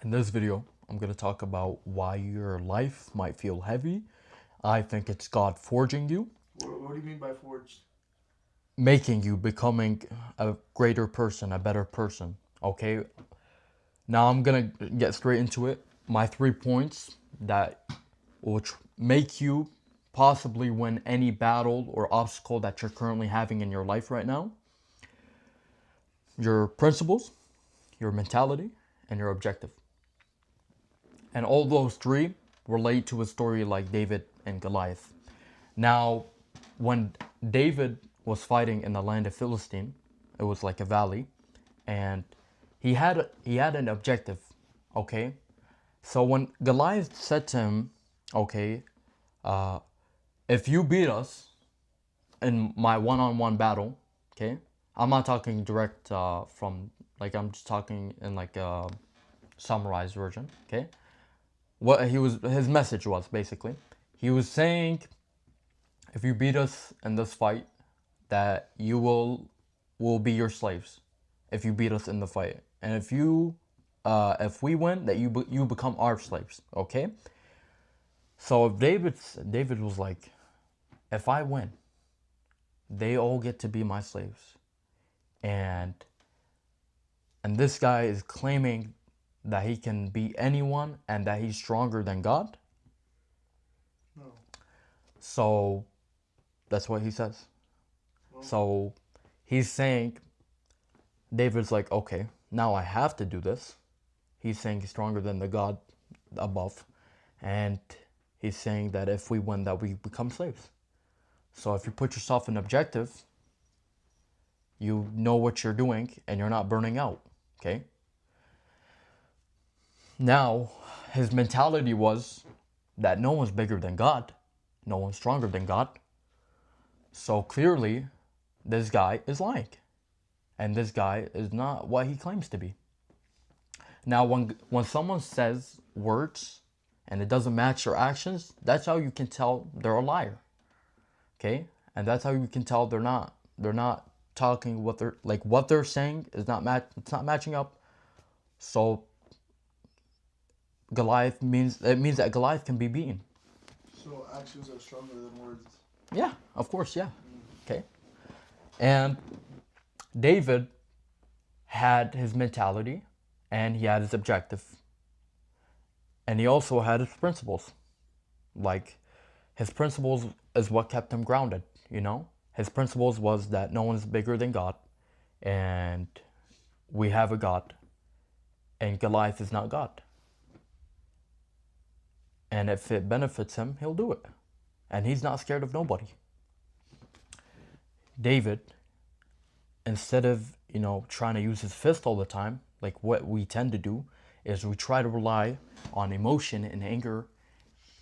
In this video, I'm going to talk about why your life might feel heavy. I think it's God forging you, What do you mean by forged? making you becoming a greater person, a better person. Okay? Now I'm going to get straight into it. My 3 points that will make you possibly win any battle or obstacle that you're currently having in your life right now. Your principles, your mentality, and your objective. And all those three relate to a story like David and Goliath. Now, when David was fighting in the land of Philistine, it was like a valley, and he had an objective, okay? So when Goliath said to him, okay, if you beat us in my one-on-one battle, okay, I'm not talking direct from, like, I'm just talking in like a summarized version, okay? What his message was basically, he was saying, if you beat us in this fight, that you will be your slaves if you beat us in the fight, and if we win, that you become our slaves, okay? So if David was like, if I win, they all get to be my slaves, and this guy is claiming that he can beat anyone and that he's stronger than God. No. So that's what he says. Well, So he's saying, David's like, okay, now I have to do this. He's saying he's stronger than the God above. And he's saying that if we win, that we become slaves. So if you put yourself in objective, you know what you're doing and you're not burning out. Okay? Now, his mentality was that no one's bigger than God. No one's stronger than God. So clearly, this guy is lying. And this guy is not what he claims to be. Now, when someone says words and it doesn't match your actions, that's how you can tell they're a liar. Okay? And that's how you can tell they're not talking what they're saying is not it's not matching up. So it means that Goliath can be beaten. so actions are stronger than words. Yeah, of course, yeah. Okay. And David had his mentality and he had his objective. And he also had his principles. Like, his principles is what kept him grounded, you know? His principles was that no one's bigger than God, and we have a God, and Goliath is not God. And if it benefits him, he'll do it. And he's not scared of nobody. David, instead of, trying to use his fist all the time, like what we tend to do, is we try to rely on emotion and anger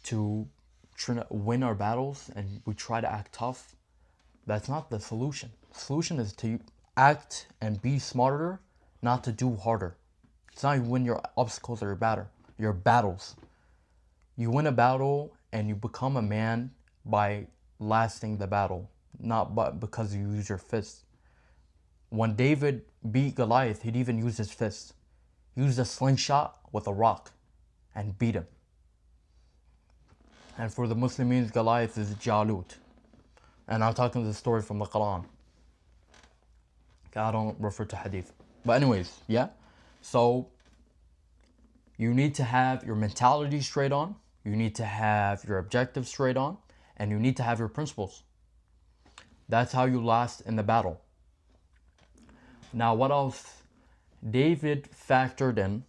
to try to win our battles, and we try to act tough. That's not the solution. The solution is to act and be smarter, not to do harder. It's not you win your obstacles or your battles. You win a battle and you become a man by lasting the battle, not because you use your fists. When David beat Goliath, he'd even use his fists. He used a slingshot with a rock and beat him. And for the Muslims, Goliath is Jalut. And I'm talking the story from the Quran. I don't refer to hadith. But anyways, yeah. So you need to have your mentality straight on. You need to have your objectives straight on. And you need to have your principles. That's how you last in the battle. Now, what else? David factored in,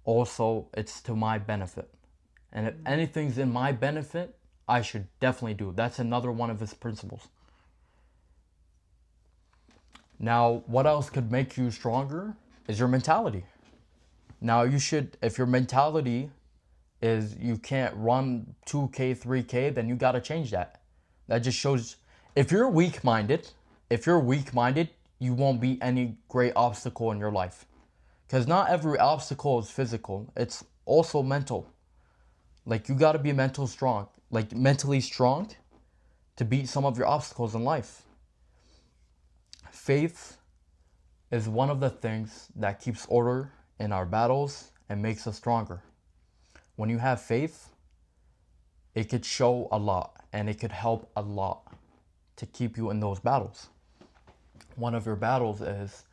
also, it's to my benefit. And if anything's in my benefit, I should definitely do. That's another one of his principles. Now, what else could make you stronger is your mentality. Now, if your mentality is you can't run 2K, 3K, then you got to change that. That just shows, if you're weak-minded, you won't beat any great obstacle in your life. Because not every obstacle is physical. It's also mental. Like, you got to be mentally strong to beat some of your obstacles in life. Faith is one of the things that keeps order in our battles and makes us stronger. When you have faith, it could show a lot and it could help a lot to keep you in those battles. One of your battles is,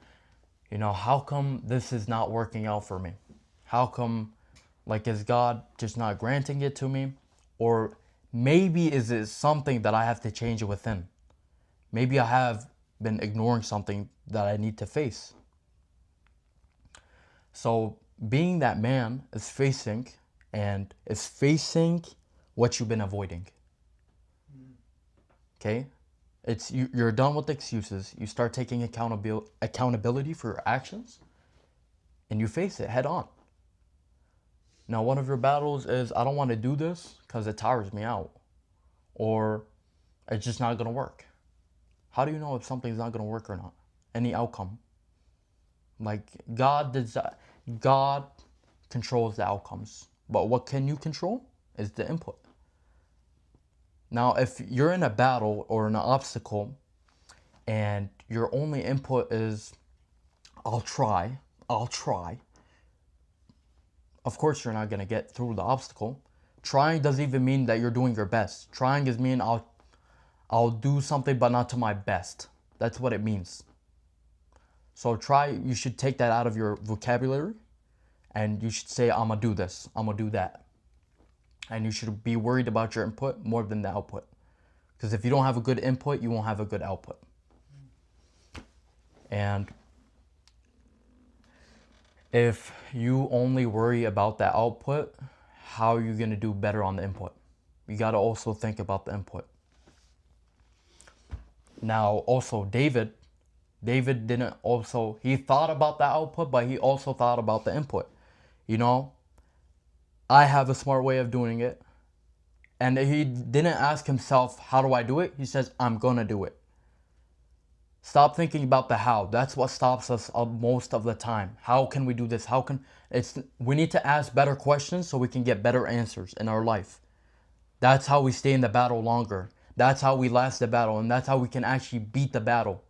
how come this is not working out for me? How come, is God just not granting it to me? Or maybe is it something that I have to change within? Maybe I have been ignoring something that I need to face. So being that man is facing what you've been avoiding. Okay? You're done with excuses. You start taking accountability for your actions, and you face it head on. Now, one of your battles is, I don't want to do this because it tires me out, or it's just not going to work. How do you know if something's not going to work or not? Any outcome. God controls the outcomes, but what can you control is the input. Now, if you're in a battle or an obstacle and your only input is, I'll try, of course you're not going to get through the obstacle. Trying doesn't even mean that you're doing your best. Trying is mean I'll do something but not to my best. That's what it means. So you should take that out of your vocabulary, and you should say, I'm going to do this, I'm going to do that. And you should be worried about your input more than the output. Because if you don't have a good input, you won't have a good output. And if you only worry about the output, how are you going to do better on the input? You got to also think about the input. Now, also David he thought about the output, but he also thought about the input. I have a smart way of doing it. And he didn't ask himself, how do I do it? He says, I'm going to do it. Stop thinking about the how. That's what stops us most of the time. How can we do this? We need to ask better questions so we can get better answers in our life. That's how we stay in the battle longer. That's how we last the battle. And that's how we can actually beat the battle.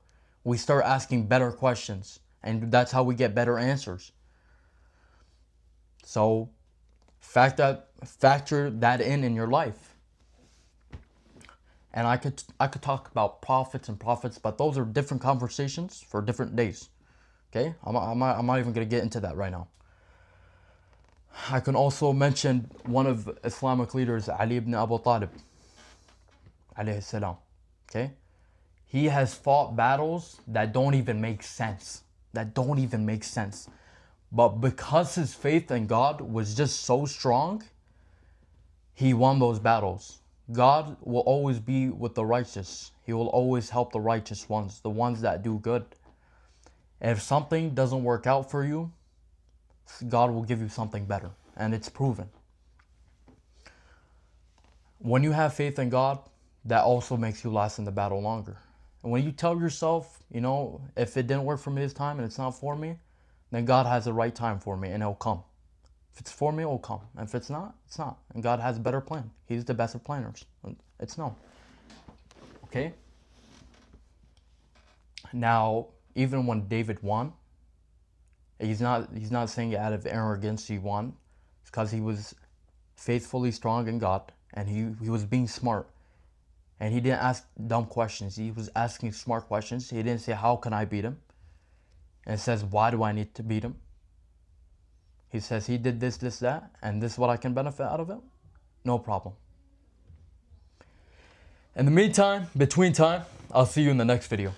We start asking better questions. And that's how we get better answers. So factor that in your life. And I could talk about prophets, but those are different conversations for different days. Okay, I'm not even gonna get into that right now. I can also mention one of Islamic leaders, Ali ibn Abu Talib, alayhi salam. Okay, he has fought battles that don't even make sense. But because his faith in God was just so strong, he won those battles. God will always be with the righteous. He will always help the righteous ones, the ones that do good. If something doesn't work out for you, God will give you something better, and it's proven. When you have faith in God, that also makes you last in the battle longer. And when you tell yourself, if it didn't work for me this time and it's not for me, then God has the right time for me and it'll come. If it's for me, it'll come. And if it's not, it's not. And God has a better plan. He's the best of planners. It's no. Okay? Now, even when David won, he's not saying it out of arrogance he won. It's because he was faithfully strong in God, and he was being smart. And he didn't ask dumb questions. He was asking smart questions. He didn't say, how can I beat him? And it says, why do I need to beat him? He says, he did this, that, and this is what I can benefit out of it. No problem. In the meantime, between time, I'll see you in the next video.